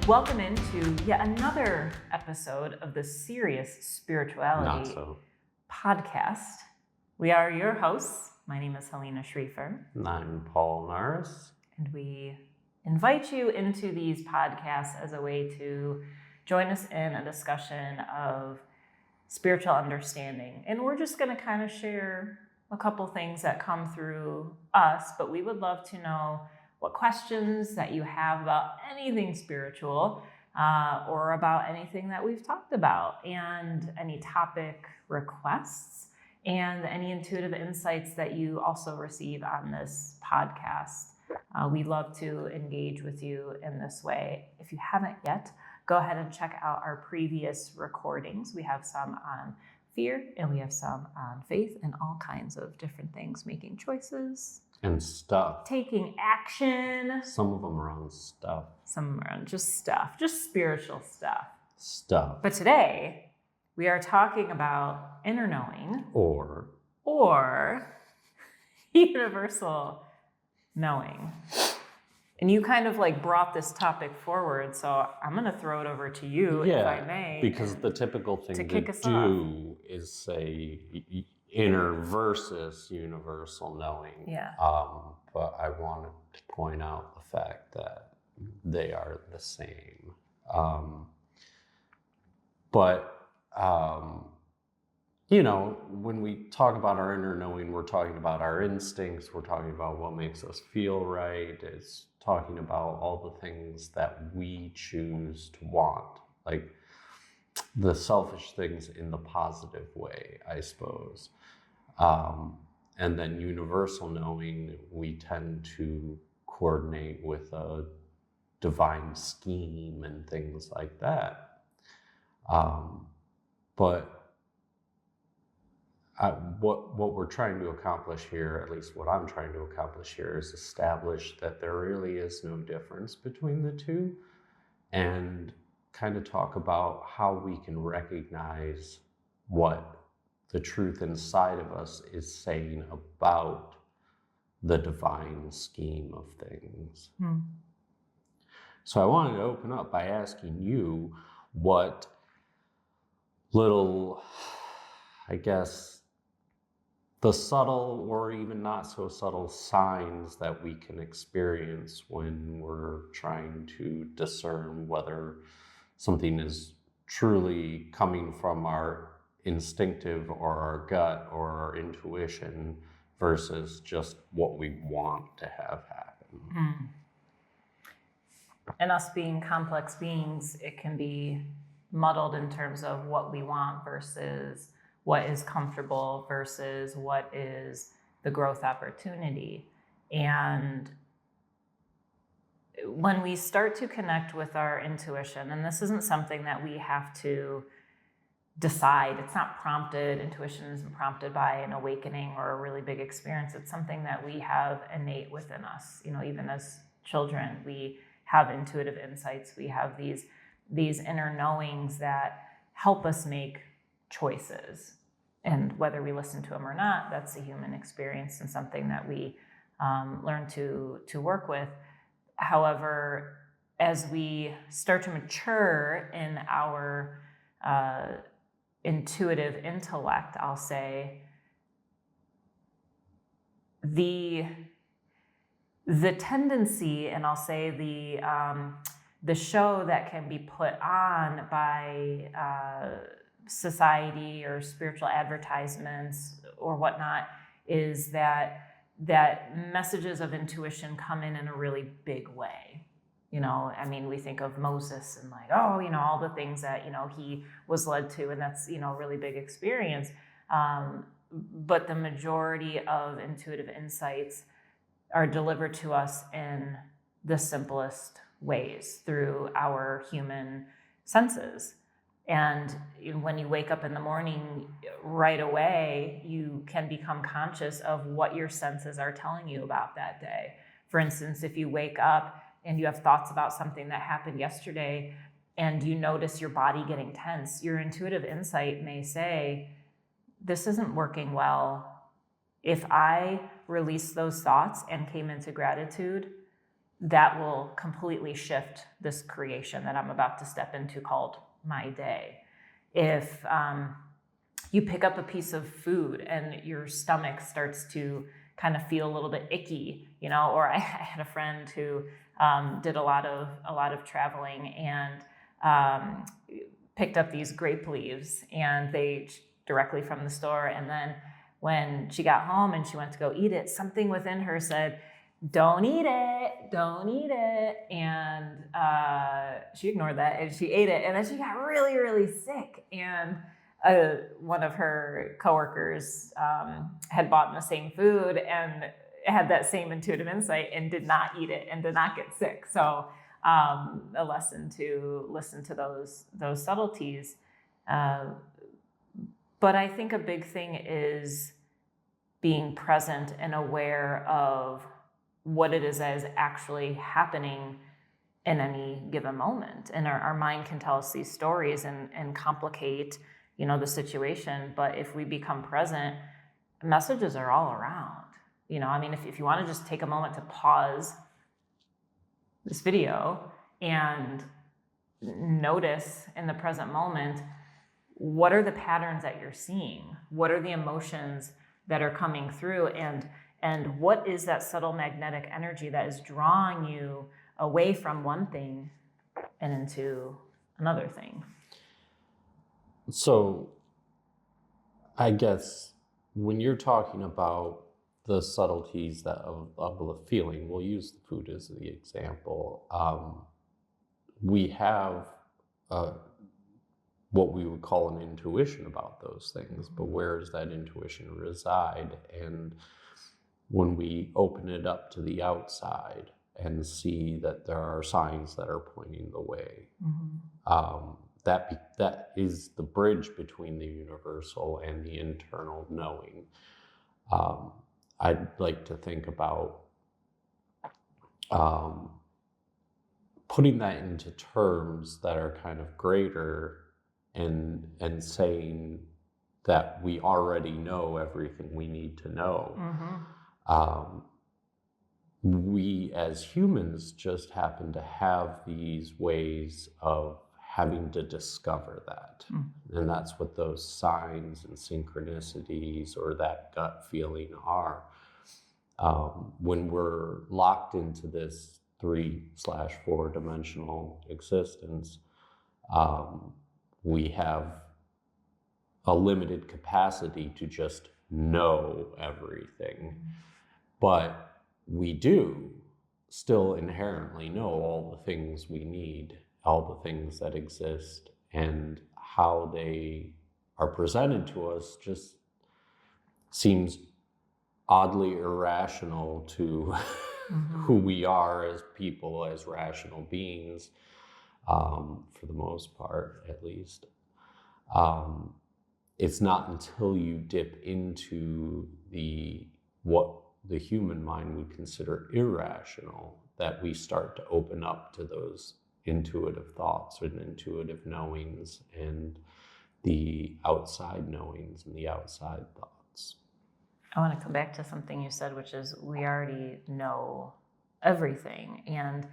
Welcome into yet another episode of the Serious Spirituality podcast. We are your hosts. My name is Halina Schriefer. And I'm Paul Narus. And we invite you into these podcasts as a way to join us in a discussion of spiritual understanding. And we're just going to kind of share a couple things that come through us, but we would love to know what questions that you have about anything spiritual or about anything that we've talked about, and any topic requests and any intuitive insights that you also receive on this podcast. We love to engage with you in this way. If you haven't yet, go ahead and check out our previous recordings. We have some on fear and we have some on faith and all kinds of different things, making choices. And stuff. Taking action. Some of them are on stuff. Some are on just stuff, just spiritual stuff. Stuff. But today, we are talking about inner knowing. Or universal knowing. And you kind of like brought this topic forward, so I'm going to throw it over to you, if I may. Because the typical thing to do is say inner versus universal knowing. Yeah. But I wanted to point out the fact that they are the same. When we talk about our inner knowing, we're talking about our instincts, we're talking about what makes us feel right, it's talking about all the things that we choose to want, like the selfish things in the positive way, I suppose. And then universal knowing, we tend to coordinate with a divine scheme and things like that. What we're trying to accomplish here, at least what I'm trying to accomplish here, is establish that there really is no difference between the two, and kind of talk about how we can recognize what the truth inside of us is saying about the divine scheme of things. So I wanted to open up by asking you what little, I guess, the subtle or even not so subtle signs that we can experience when we're trying to discern whether something is truly coming from our instinctive or our gut or our intuition versus just what we want to have happen. And us being complex beings, it can be muddled in terms of what we want versus what is comfortable versus what is the growth opportunity. And when we start to connect with our intuition, and this isn't something that we have to decide, it's not prompted, intuition isn't prompted by an awakening or a really big experience, it's something that we have innate within us. Even as children, we have intuitive insights, we have these inner knowings that help us make choices. And whether we listen to them or not, that's a human experience and something that we learn to work with. However, as we start to mature in our intuitive intellect, I'll say, the tendency, and I'll say the show that can be put on by society or spiritual advertisements or whatnot, is that messages of intuition come in a really big way. We think of Moses and all the things that, he was led to, and that's, a really big experience. But the majority of intuitive insights are delivered to us in the simplest ways through our human senses. And when you wake up in the morning, right away, you can become conscious of what your senses are telling you about that day. For instance, if you wake up and you have thoughts about something that happened yesterday and you notice your body getting tense, your intuitive insight may say, this isn't working well. If I release those thoughts and came into gratitude, that will completely shift this creation that I'm about to step into called my day. If you pick up a piece of food and your stomach starts to kind of feel a little bit icky, you know, or I had a friend who did a lot of traveling and picked up these grape leaves, and they directly from the store. And then when she got home and she went to go eat it, something within her said, don't eat it, don't eat it. And she ignored that and she ate it. And then she got really, really sick. And one of her coworkers had bought the same food and had that same intuitive insight and did not eat it and did not get sick. So a lesson to listen to those subtleties. But I think a big thing is being present and aware of what it is that is actually happening in any given moment. And our mind can tell us these stories and complicate, you know, the situation. But if we become present, messages are all around. You know, I mean, if you want to just take a moment to pause this video and notice in the present moment, what are the patterns that you're seeing? What are the emotions that are coming through? And what is that subtle magnetic energy that is drawing you away from one thing and into another thing? So I guess when you're talking about the subtleties of the feeling, we'll use the food as the example. We have what we would call an intuition about those things, but where does that intuition reside? And when we open it up to the outside and see that there are signs that are pointing the way, that is the bridge between the universal and the internal knowing. I'd like to think about putting that into terms that are kind of greater and saying that we already know everything we need to know. We as humans just happen to have these ways of having to discover that. And that's what those signs and synchronicities or that gut feeling are. When we're locked into this 3/4 dimensional existence, we have a limited capacity to just know everything. But we do still inherently know all the things we need, all the things that exist, and how they are presented to us just seems oddly irrational to who we are as people, as rational beings, for the most part, at least. It's not until you dip into what the human mind would consider irrational that we start to open up to those intuitive thoughts and intuitive knowings and the outside knowings and the outside thoughts. I want to come back to something you said, which is we already know everything, and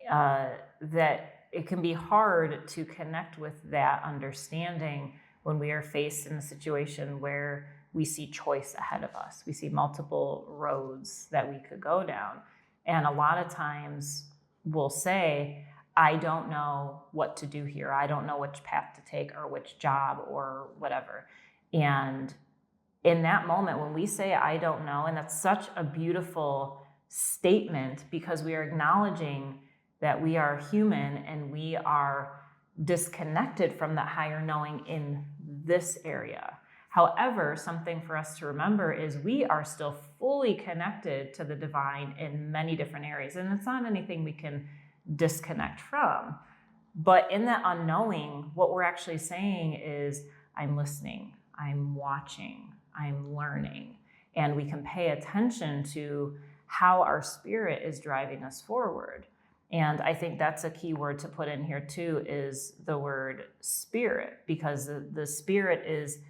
that it can be hard to connect with that understanding when we are faced in a situation where we see choice ahead of us. We see multiple roads that we could go down. And a lot of times we'll say, I don't know what to do here. I don't know which path to take or which job or whatever. And in that moment, when we say, I don't know, and that's such a beautiful statement because we are acknowledging that we are human and we are disconnected from that higher knowing in this area. However, something for us to remember is we are still fully connected to the divine in many different areas, and it's not anything we can disconnect from. But in that unknowing, what we're actually saying is, I'm listening, I'm watching, I'm learning, and we can pay attention to how our spirit is driving us forward. And I think that's a key word to put in here too, is the word spirit, because the spirit is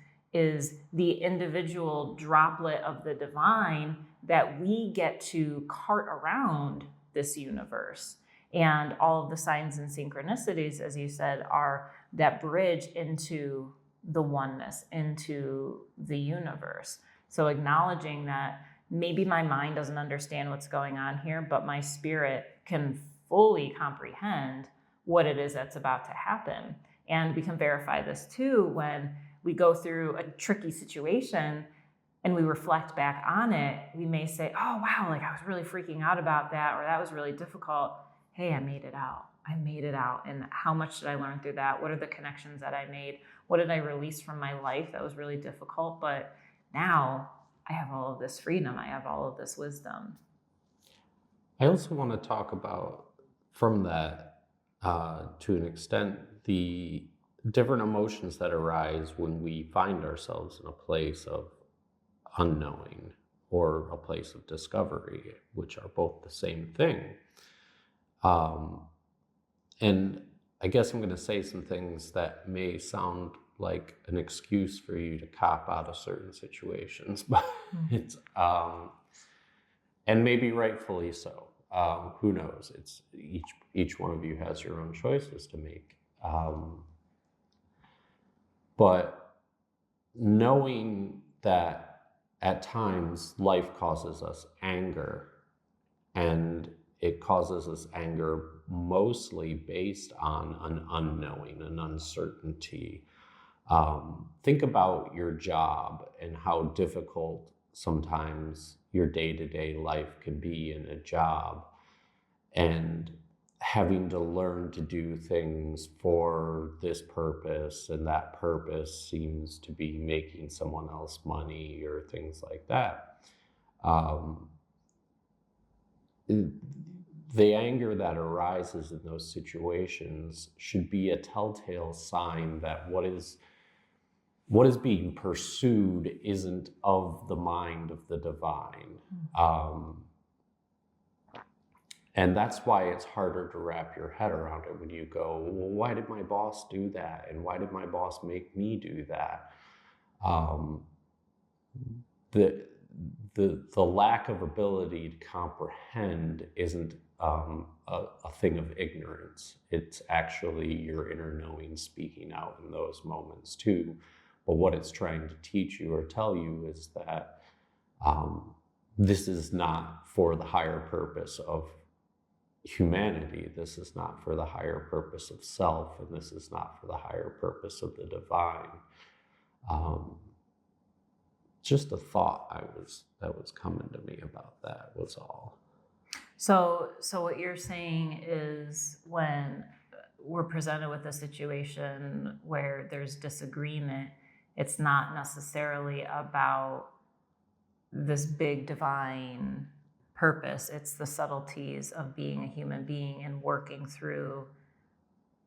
the individual droplet of the divine that we get to cart around this universe. And all of the signs and synchronicities, as you said, are that bridge into the oneness, into the universe. So acknowledging that maybe my mind doesn't understand what's going on here, but my spirit can fully comprehend what it is that's about to happen. And we can verify this too when we go through a tricky situation and we reflect back on it. We may say, oh, wow, like I was really freaking out about that, or that was really difficult. Hey, I made it out. I made it out. And how much did I learn through that? What are the connections that I made? What did I release from my life that was really difficult? But now I have all of this freedom. I have all of this wisdom. I also want to talk about, from that, to an extent, the different emotions that arise when we find ourselves in a place of unknowing or a place of discovery, which are both the same thing. And I guess I'm going to say some things that may sound like an excuse for you to cop out of certain situations, but it's, and maybe rightfully so. Who knows? It's each one of you has your own choices to make. But knowing that at times life causes us anger, and it causes us anger mostly based on an unknowing, an uncertainty. Think about your job and how difficult sometimes your day-to-day life can be in a job, and having to learn to do things for this purpose, and that purpose seems to be making someone else money or things like that. The anger that arises in those situations should be a telltale sign that what is being pursued isn't of the mind of the divine. And that's why it's harder to wrap your head around it when you go, well, why did my boss do that? And why did my boss make me do that? The lack of ability to comprehend isn't a thing of ignorance. It's actually your inner knowing speaking out in those moments too. But what it's trying to teach you or tell you is that this is not for the higher purpose of humanity. This is not for the higher purpose of self, and this is not for the higher purpose of the divine. Just a thought that was coming to me about that was all. So what you're saying is when we're presented with a situation where there's disagreement, it's not necessarily about this big divine purpose. It's the subtleties of being a human being and working through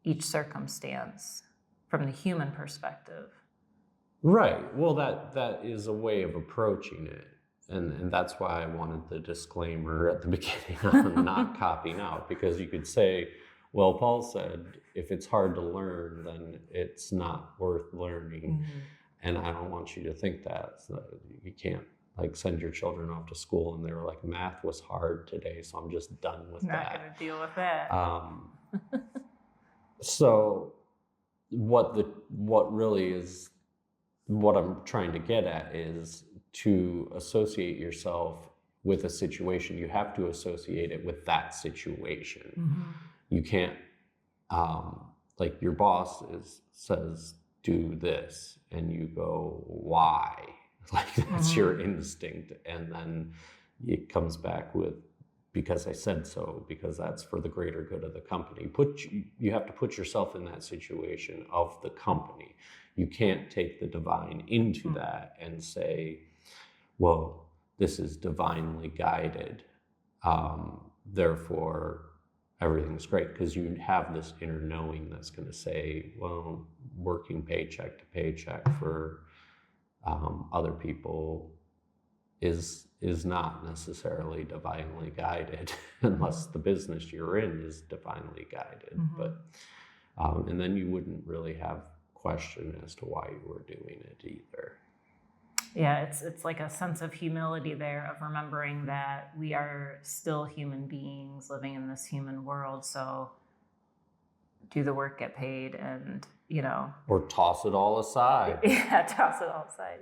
each circumstance from the human perspective. Right. Well, that is a way of approaching it. And that's why I wanted the disclaimer at the beginning on not copying out, because you could say, well, Paul said, if it's hard to learn, then it's not worth learning. Mm-hmm. And I don't want you to think that. So you can't like send your children off to school and they were like, math was hard today, so I'm just done with that. Not going to deal with that. So what really is, what I'm trying to get at is to associate yourself with a situation, you have to associate it with that situation. Mm-hmm. You can't, like your boss says, do this, and you go, why? Like that's mm-hmm. your instinct. And then it comes back with, because I said so, because that's for the greater good of the company. You have to put yourself in that situation of the company. You can't take the divine into that and say, well, this is divinely guided, therefore everything's great, because you have this inner knowing that's going to say, well, working paycheck to paycheck for other people is not necessarily divinely guided unless the business you're in is divinely guided. Mm-hmm. But and then you wouldn't really have question as to why you were doing it either. Yeah, it's like a sense of humility there, of remembering that we are still human beings living in this human world. So do the work, get paid, and Or toss it all aside. yeah, toss it all aside.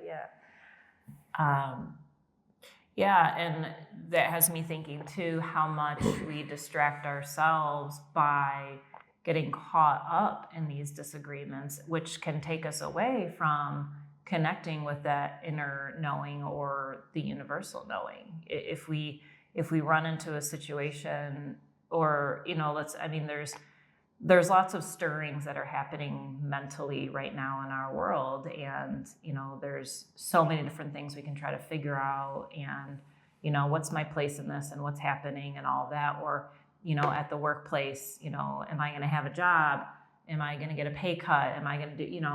Yeah, and that has me thinking too how much we distract ourselves by getting caught up in these disagreements, which can take us away from connecting with that inner knowing or the universal knowing. If we run into a situation, or there's lots of stirrings that are happening mentally right now in our world, and there's so many different things we can try to figure out, and what's my place in this and what's happening and all that. Or at the workplace, am I going to have a job, am I going to get a pay cut, am I going to do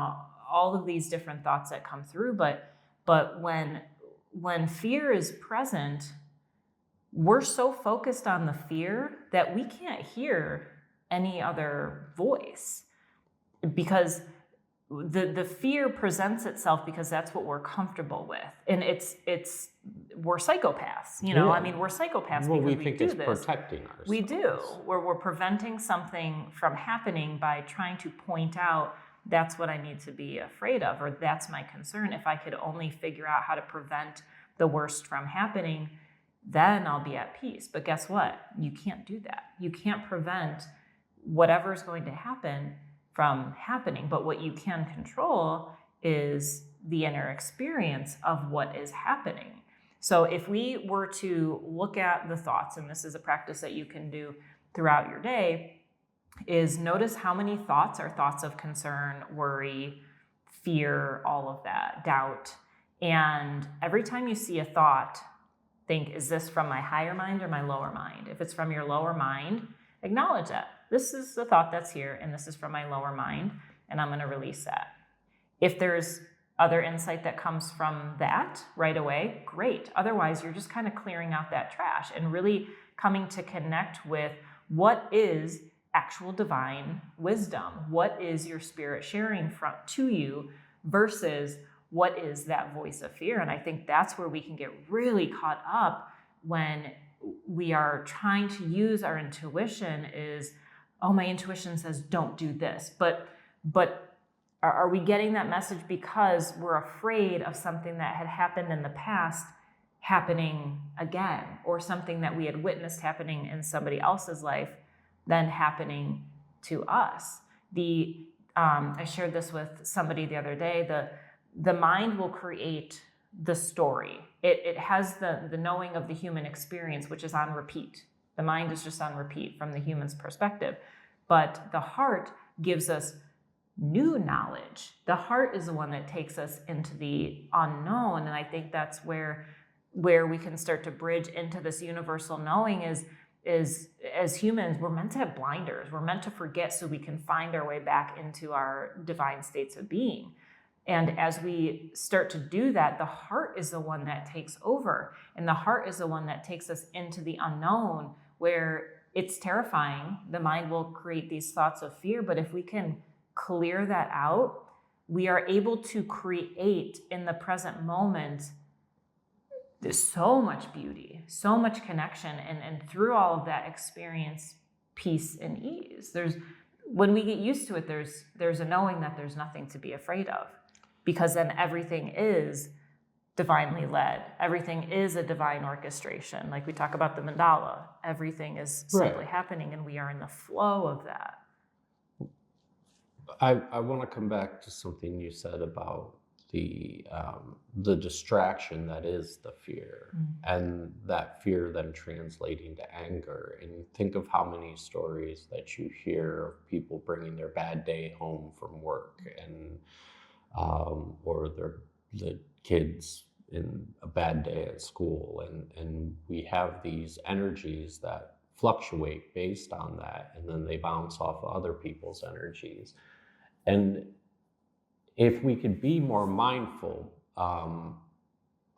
all of these different thoughts that come through. But when fear is present, we're so focused on the fear that we can't hear any other voice, because the fear presents itself because that's what we're comfortable with, and we're psychopaths. We're psychopaths Well, because we think do it's this. protecting ourselves. We do. We're preventing something from happening by trying to point out, that's what I need to be afraid of, or that's my concern. If I could only figure out how to prevent the worst from happening, then I'll be at peace. But guess what? You can't do that. You can't prevent whatever's going to happen from happening. But what you can control is the inner experience of what is happening. So if we were to look at the thoughts, and this is a practice that you can do throughout your day, is notice how many thoughts are thoughts of concern, worry, fear, all of that, doubt. And every time you see a thought, think, is this from my higher mind or my lower mind? If it's from your lower mind, acknowledge that. This is the thought that's here, and this is from my lower mind, and I'm going to release that. If there's other insight that comes from that right away, great. Otherwise, you're just kind of clearing out that trash and really coming to connect with what is actual divine wisdom. What is your spirit sharing to you versus what is that voice of fear? And I think that's where we can get really caught up when we are trying to use our intuition. Is, oh, my intuition says don't do this. But are we getting that message because we're afraid of something that had happened in the past happening again, or something that we had witnessed happening in somebody else's life then happening to us? I shared this with somebody the other day. The mind will create the story. It has the knowing of the human experience, which is on repeat. The mind is just on repeat from the human's perspective. But the heart gives us new knowledge. The heart is the one that takes us into the unknown. And I think that's where we can start to bridge into this universal knowing is as humans, we're meant to have blinders. We're meant to forget so we can find our way back into our divine states of being. And as we start to do that, the heart is the one that takes over. And the heart is the one that takes us into the unknown, where it's terrifying. The mind will create these thoughts of fear. But if we can clear that out, we are able to create in the present moment. There's so much beauty, so much connection. And through all of that, experience peace and ease. When we get used to it, there's a knowing that there's nothing to be afraid of. Because then everything is divinely led. Everything is a divine orchestration. Like we talk about the mandala, everything is simply happening, and we are in the flow of that. I want to come back to something you said about the distraction that is the fear, and that fear then translating to anger. And think of how many stories that you hear of people bringing their bad day home from work, and or the kids in a bad day at school, and we have these energies that fluctuate based on that, and then they bounce off of other people's energies. And if we could be more mindful of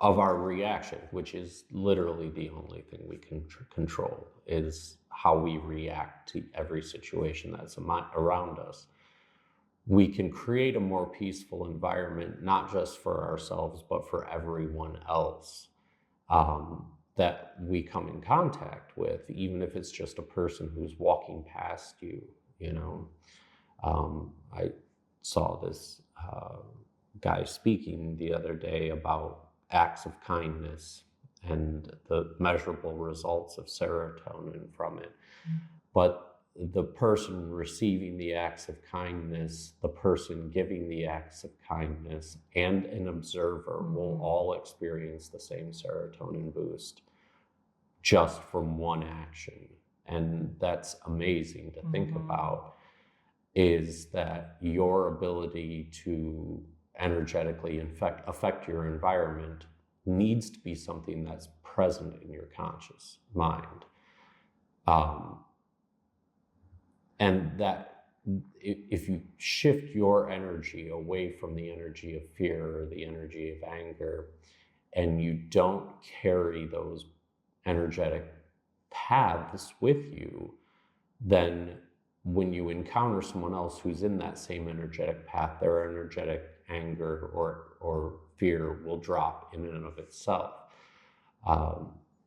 our reaction, which is literally the only thing we can control, is how we react to every situation that's around us. we can create a more peaceful environment, not just for ourselves, but for everyone else that we come in contact with, even if it's just a person who's walking past you, you know. I saw this guy speaking the other day about acts of kindness and the measurable results of serotonin from it. But the person receiving the acts of kindness, the person giving the acts of kindness, and an observer will all experience the same serotonin boost just from one action. And that's amazing to think about, is that your ability to energetically affect your environment needs to be something that's present in your conscious mind. And that if you shift your energy away from the energy of fear or the energy of anger, and you don't carry those energetic paths with you, then when you encounter someone else who's in that same energetic path, their energetic anger or fear will drop in and of itself.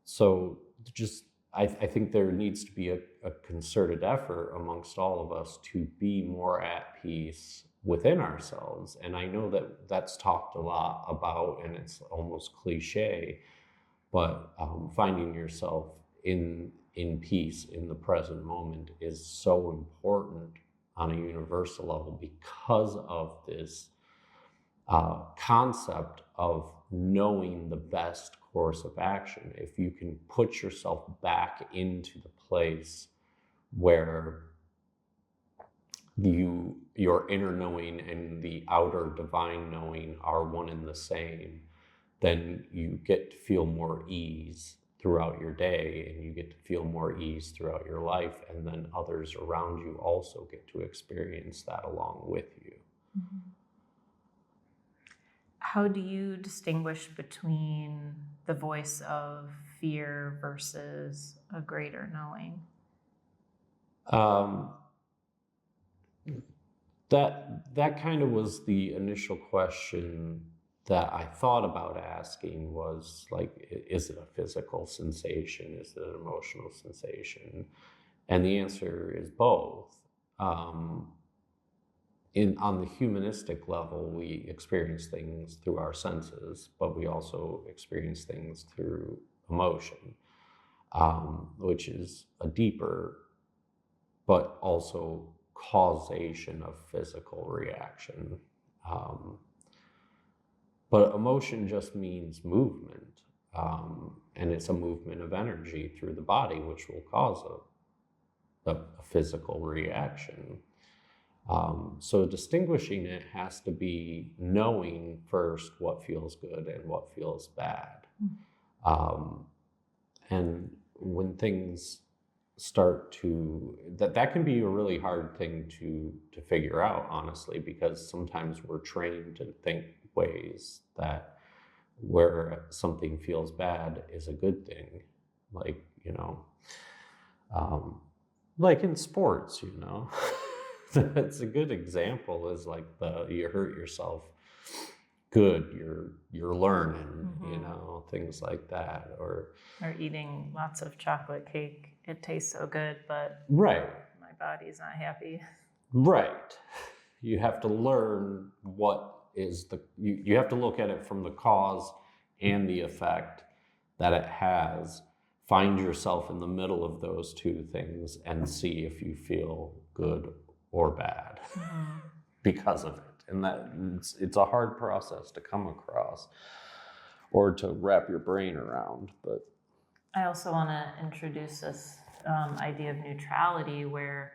So just, I think there needs to be a concerted effort amongst all of us to be more at peace within ourselves. And I know that that's talked a lot about, and it's almost cliche, but finding yourself in peace in the present moment is so important on a universal level because of this concept of knowing the best course of action. If you can put yourself back into the place where your inner knowing and the outer divine knowing are one and the same, then you get to feel more ease throughout your day, and you get to feel more ease throughout your life, and then others around you also get to experience that along with you. How do you distinguish between the voice of fear versus a greater knowing? That kind of was the initial question that I thought about asking, was like, is it a physical sensation? Is it an emotional sensation? And the answer is both. On the humanistic level, we experience things through our senses, but we also experience things through emotion, which is a deeper, but also causation of physical reaction. But emotion just means movement, and it's a movement of energy through the body, which will cause a physical reaction. So distinguishing it has to be knowing first what feels good and what feels bad. And when things start to, that can be a really hard thing to figure out, honestly, because sometimes we're trained to think ways that where something feels bad is a good thing. Like, like in sports, that's a good example, is like you hurt yourself, good, you're learning, things like that. Or eating lots of chocolate cake. It tastes so good, but right, my body's not happy. Right. You have to learn what is you have to look at it from the cause and the effect that it has. Find yourself in the middle of those two things and see if you feel good or bad because of it. And that it's a hard process to come across or to wrap your brain around. But I also want to introduce this idea of neutrality, where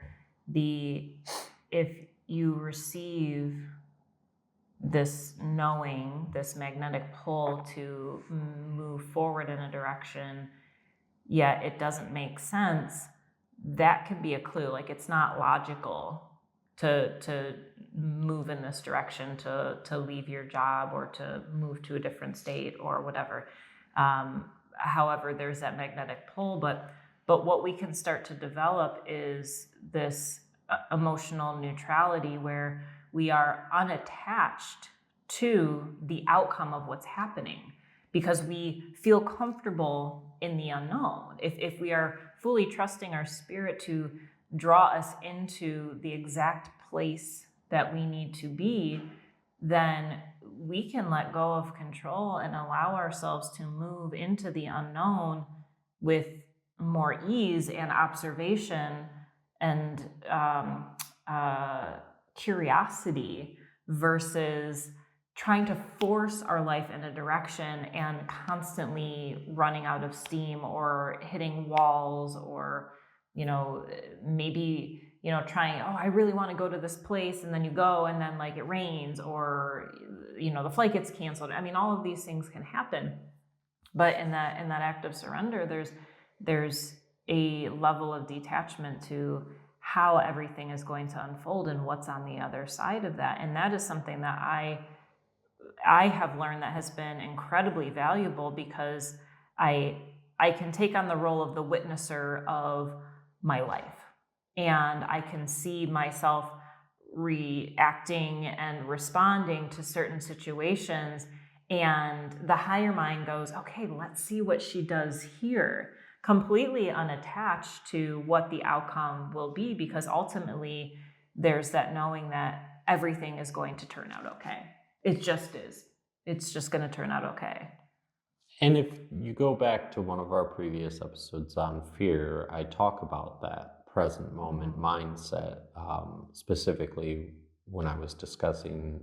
if you receive this knowing, this magnetic pull to move forward in a direction, yet it doesn't make sense, that could be a clue. Like, it's not logical to move in this direction, to leave your job or to move to a different state or whatever. However, there's that magnetic pull, but what we can start to develop is this emotional neutrality, where we are unattached to the outcome of what's happening because we feel comfortable in the unknown. If we are fully trusting our spirit to draw us into the exact place that we need to be, then we can let go of control and allow ourselves to move into the unknown with more ease and observation and curiosity versus trying to force our life in a direction and constantly running out of steam or hitting walls or, maybe, trying, oh, I really want to go to this place. And then you go and then like it rains or, the flight gets canceled. I mean, all of these things can happen. But in that act of surrender, there's a level of detachment to how everything is going to unfold and what's on the other side of that. And that is something that I have learned that has been incredibly valuable because I can take on the role of the witnesser of my life. And I can see myself reacting and responding to certain situations. And the higher mind goes, okay, let's see what she does here, completely unattached to what the outcome will be, because ultimately there's that knowing that everything is going to turn out okay. It just is. It's just going to turn out okay. And if you go back to one of our previous episodes on fear, I talk about that present moment mindset, specifically when I was discussing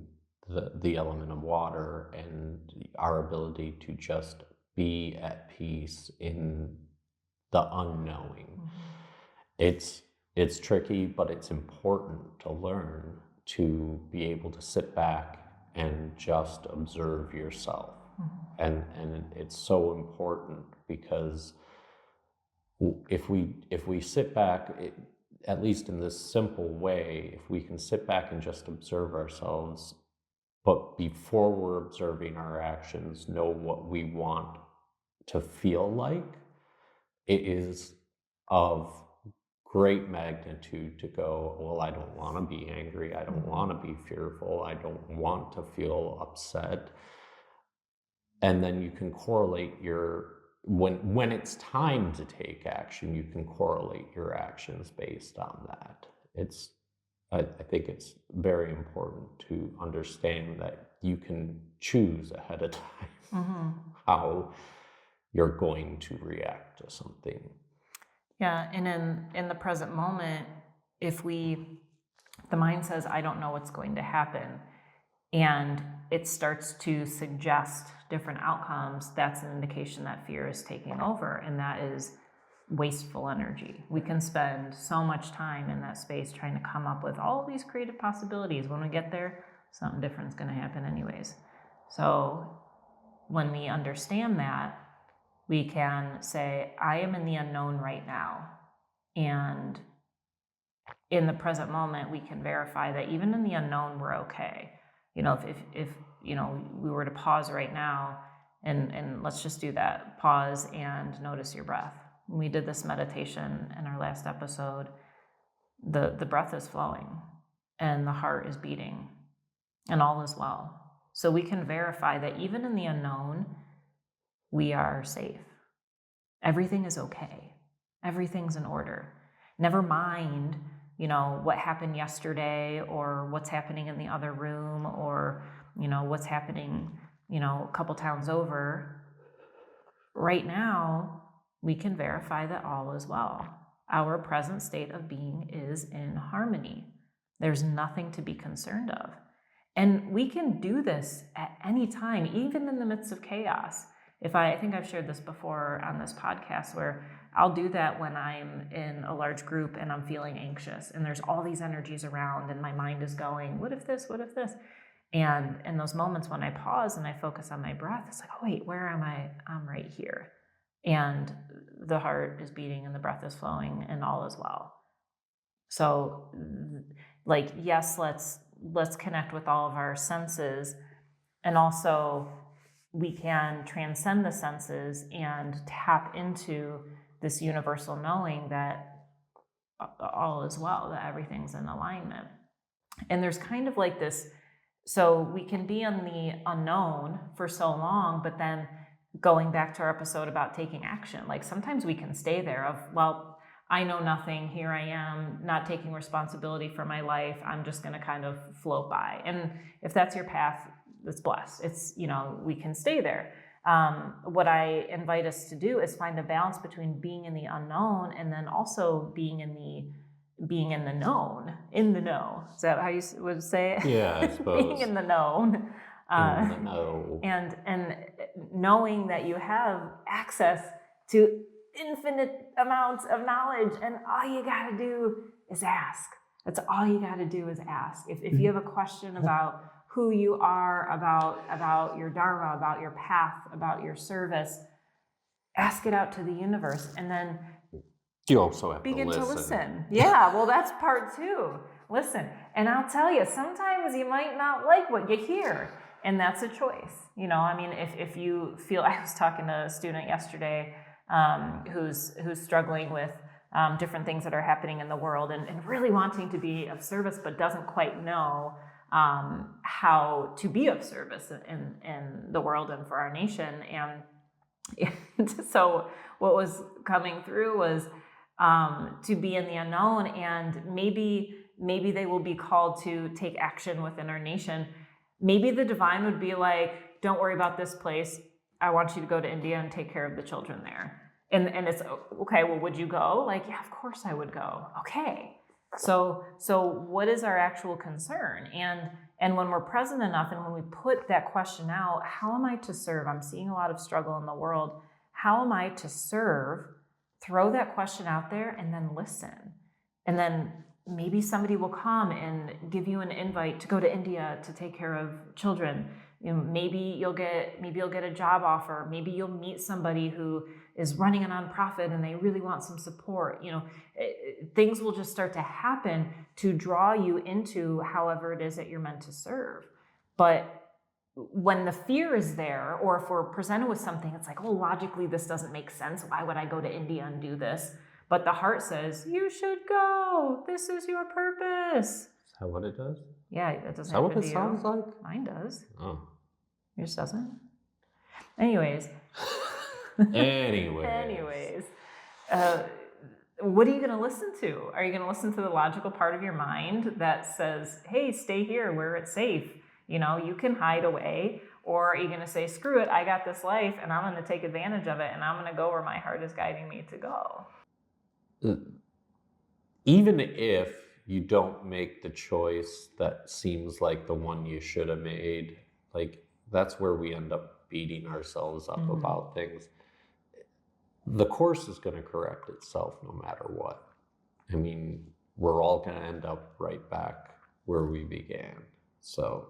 the element of water and our ability to just be at peace in the unknowing. It's tricky, but it's important to learn to be able to sit back and just observe yourself. And it's so important because if we sit back, at least in this simple way, if we can sit back and just observe ourselves, but before we're observing our actions, know what we want to feel like, it is of great magnitude to go, well, I don't want to be angry. I don't want to be fearful. I don't want to feel upset. And then you can correlate when it's time to take action, you can correlate your actions based on that. I think it's very important to understand that you can choose ahead of time how you're going to react to something. Yeah, and in the present moment, if the mind says, I don't know what's going to happen, and it starts to suggest different outcomes, that's an indication that fear is taking over, and that is wasteful energy. We can spend so much time in that space trying to come up with all these creative possibilities. When we get there, something different is going to happen anyways. So when we understand that, we can say, I am in the unknown right now. And in the present moment, we can verify that even in the unknown, we're okay. If we were to pause right now, and let's just do that, pause and notice your breath. When we did this meditation in our last episode, the breath is flowing and the heart is beating and all is well. So we can verify that even in the unknown, we are safe. Everything is okay. Everything's in order. Never mind, what happened yesterday or what's happening in the other room or, what's happening, a couple towns over. Right now, we can verify that all is well. Our present state of being is in harmony. There's nothing to be concerned of. And we can do this at any time, even in the midst of chaos. I think I've shared this before on this podcast, where I'll do that when I'm in a large group and I'm feeling anxious and there's all these energies around and my mind is going, what if this, what if this? And in those moments when I pause and I focus on my breath, it's like, oh wait, where am I? I'm right here. And the heart is beating and the breath is flowing and all is well. So yes, let's connect with all of our senses, and also we can transcend the senses and tap into this universal knowing that all is well, that everything's in alignment. And there's kind of like this, so we can be in the unknown for so long, but then going back to our episode about taking action, like sometimes we can stay there of, well, I know nothing, here I am, not taking responsibility for my life, I'm just going to kind of float by. And if that's your path, that's blessed. It's, we can stay there. What I invite us to do is find a balance between being in the unknown and then also being in the known, in the know. Is that how you would say it? Yeah, I suppose. Being in the known. In the know. And knowing that you have access to infinite amounts of knowledge, and all you got to do is ask. That's all you got to do is ask. If you have a question about who you are, about your dharma, about your path, about your service, ask it out to the universe, and then you also have begin to listen. Yeah, well, that's part 2. Listen. And I'll tell you, sometimes you might not like what you hear, and that's a choice. If you feel, I was talking to a student yesterday who's struggling with different things that are happening in the world and really wanting to be of service, but doesn't quite know how to be of service in the world and for our nation. And so what was coming through was to be in the unknown, and maybe they will be called to take action within our nation. Maybe the divine would be like, don't worry about this place. I want you to go to India and take care of the children there. And it's, okay, well, would you go? Like, yeah, of course I would go. Okay. So what is our actual concern? And when we're present enough, and when we put that question out, how am I to serve? I'm seeing a lot of struggle in the world. How am I to serve? Throw that question out there and then listen. And then maybe somebody will come and give you an invite to go to India to take care of children. Maybe you'll get a job offer. Maybe you'll meet somebody who is running a nonprofit and they really want some support. Things will just start to happen to draw you into however it is that you're meant to serve. But when the fear is there, or if we're presented with something, it's like, oh, logically this doesn't make sense. Why would I go to India and do this? But the heart says, you should go. This is your purpose. Is that what it does? Yeah, that doesn't. Is that what it sounds like? Mine does. Oh. Yours doesn't? Anyways. Anyways. What are you going to listen to? Are you going to listen to the logical part of your mind that says, hey, stay here where it's safe? You can hide away. Or are you going to say, screw it, I got this life and I'm going to take advantage of it and I'm going to go where my heart is guiding me to go? Even if you don't make the choice that seems like the one you should have made, like that's where we end up beating ourselves up about things. The course is going to correct itself no matter what. I mean, we're all going to end up right back where we began. So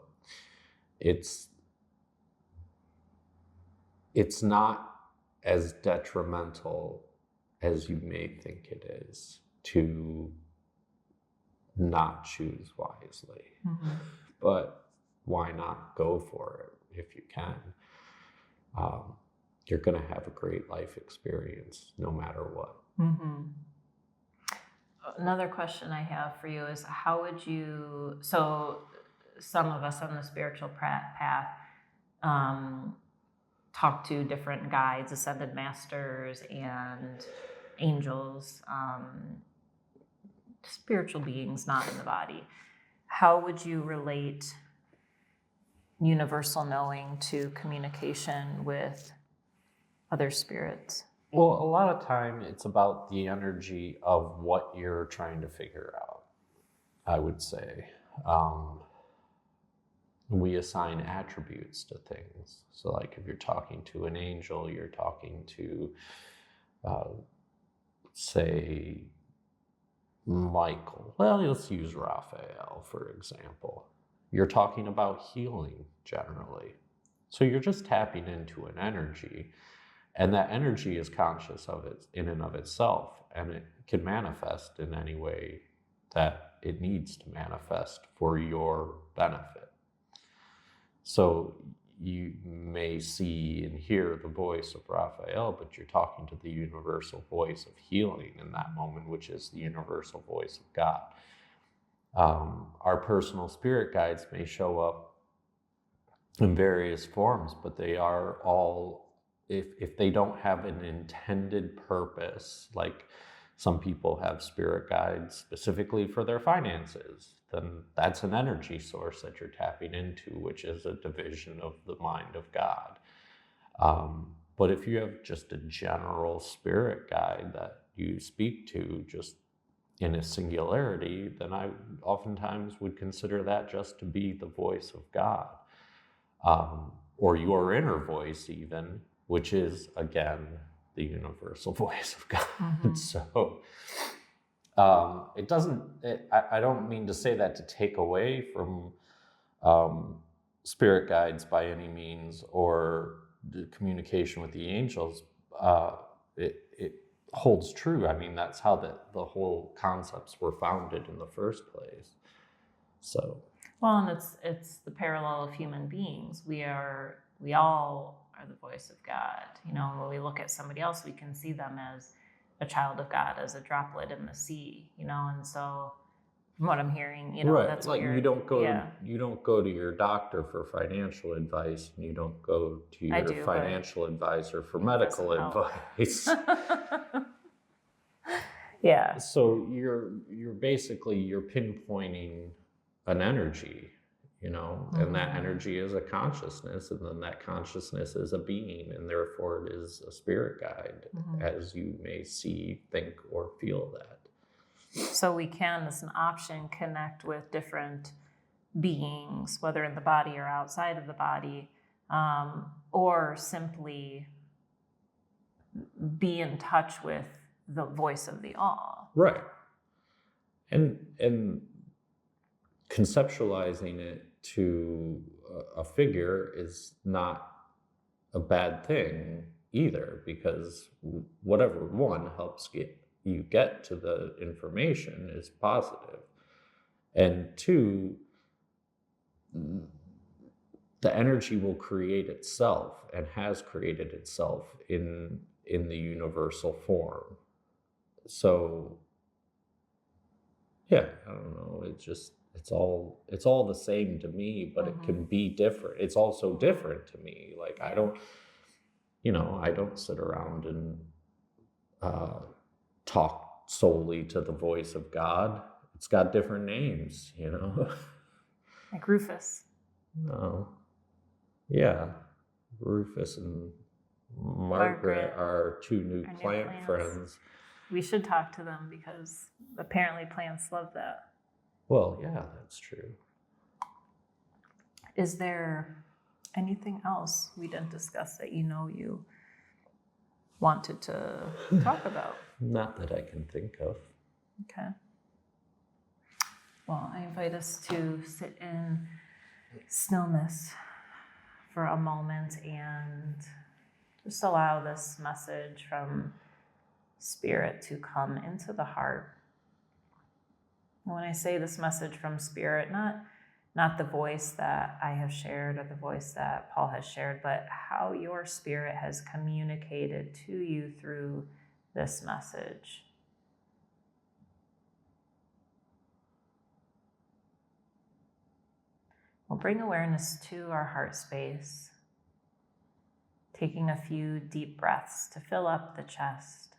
it's not as detrimental as you may think it is to not choose wisely. But why not go for it if you can? You're going to have a great life experience no matter what. Another question I have for you is, how would you, so some of us on the spiritual path talk to different guides, ascended masters and angels, spiritual beings not in the body. How would you relate universal knowing to communication with other spirits? Well, a lot of time it's about the energy of what you're trying to figure out, I would say. We assign attributes to things. So like if you're talking to an angel, you're talking to, say, Michael. Well, let's use Raphael, for example. You're talking about healing generally. So you're just tapping into an energy, and that energy is conscious of it in and of itself, and it can manifest in any way that it needs to manifest for your benefit. So you may see and hear the voice of Raphael, but you're talking to the universal voice of healing in that moment, which is the universal voice of God. Our personal spirit guides may show up in various forms, but they are all, if they don't have an intended purpose, like some people have spirit guides specifically for their finances, then that's an energy source that you're tapping into, which is a division of the mind of God. But if you have just a general spirit guide that you speak to just in a singularity, then I oftentimes would consider that just to be the voice of God, or your inner voice even, which is, again, the universal voice of God. Mm-hmm. So it doesn't, I don't mean to say that to take away from spirit guides by any means, or the communication with the angels. It holds true. I mean, that's how the whole concepts were founded in the first place. So, well, and it's the parallel of human beings. We all are the voice of God. You know, when we look at somebody else, we can see them as a child of God, as a droplet in the sea. You know, and so from what I'm hearing, you know, right, that's like what you don't go yeah. you don't go to your doctor for financial advice, and you don't go to your financial advisor for medical advice. Yeah. So you're pinpointing an energy, you know, and that energy is a consciousness, and then that consciousness is a being, and therefore it is a spirit guide, as you may see, think, or feel that. So we can, as an option, connect with different beings, whether in the body or outside of the body, or simply be in touch with the voice of the all. Right. And conceptualizing it to a figure is not a bad thing either, because whatever one helps you get to the information is positive. And two, the energy will create itself, and has created itself in the universal form. So yeah, I don't know, it's all the same to me, but it can be different. It's also different to me. Like, I don't sit around and talk solely to the voice of God. It's got different names, you know. Like Rufus. No. Yeah. Rufus and Margaret are two new plant friends. We should talk to them, because apparently plants love that. Well, yeah, that's true. Is there anything else we didn't discuss that you wanted to talk about? Not that I can think of. Okay. Well, I invite us to sit in stillness for a moment and just allow this message from Spirit to come into the heart. And when I say this message from Spirit, not the voice that I have shared or the voice that Paul has shared, but how your spirit has communicated to you through this message. We'll bring awareness to our heart space, taking a few deep breaths to fill up the chest.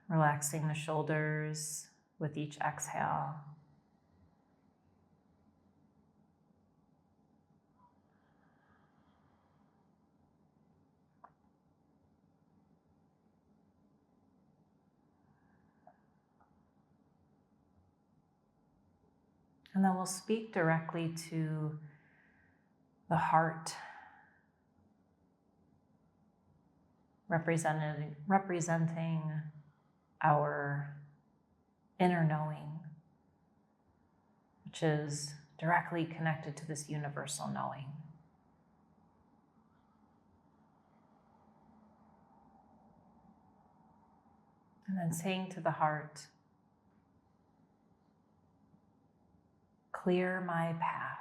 Relaxing the shoulders with each exhale. And then we'll speak directly to the heart, representing our inner knowing, which is directly connected to this universal knowing. And then saying to the heart, clear my path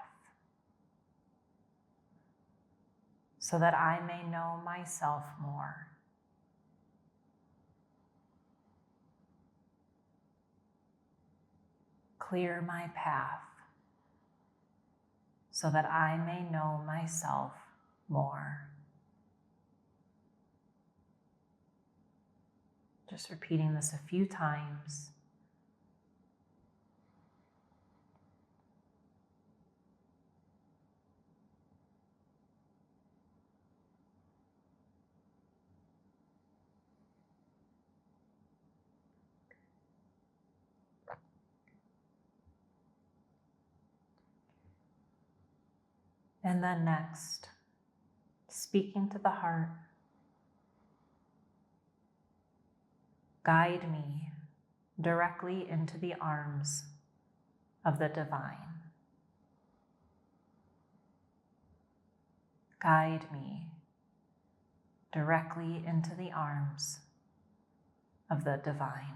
so that I may know myself more. clear my path so that I may know myself more. Just repeating this a few times. And then next, speaking to the heart, guide me directly into the arms of the divine. Guide me directly into the arms of the divine.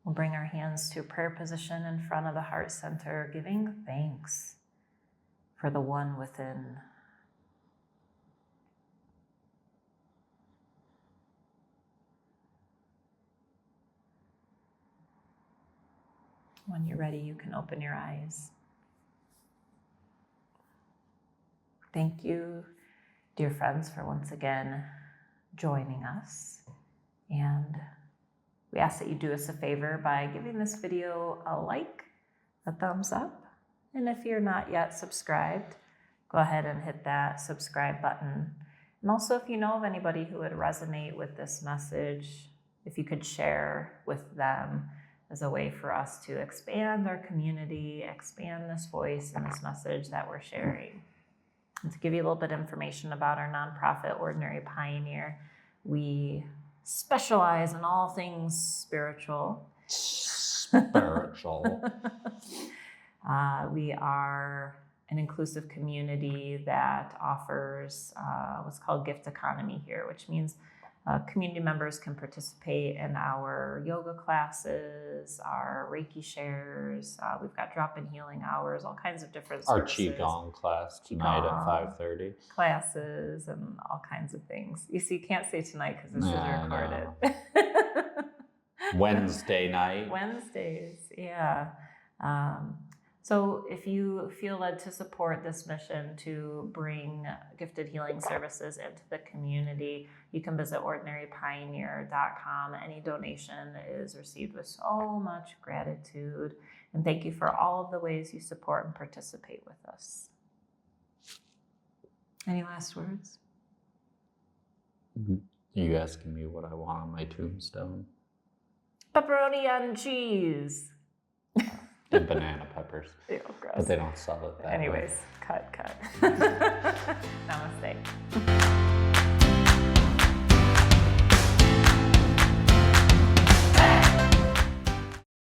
We'll bring our hands to a prayer position in front of the heart center, giving thanks for the one within. When you're ready, you can open your eyes. Thank you, dear friends, for once again joining us. And we ask that you do us a favor by giving this video a like, a thumbs up, and if you're not yet subscribed, go ahead and hit that subscribe button. And also, if you know of anybody who would resonate with this message, if you could share with them as a way for us to expand our community, expand this voice and this message that we're sharing. And to give you a little bit of information about our nonprofit, Ordinary Pioneer, we specialize in all things spiritual. We are an inclusive community that offers what's called gift economy here, which means community members can participate in our yoga classes, our Reiki shares. We've got drop-in healing hours, all kinds of different services. Our Qigong class tonight at 5:30. Classes and all kinds of things. You see, you can't say tonight because this is recorded. Wednesday night. Wednesdays, yeah. So if you feel led to support this mission to bring gifted healing services into the community, you can visit ordinarypioneer.com. Any donation is received with so much gratitude. And thank you for all of the ways you support and participate with us. Any last words? You asking me what I want on my tombstone? Pepperoni and cheese. And banana peppers. Ew, gross. But they don't sell it that way. Anyways, cut.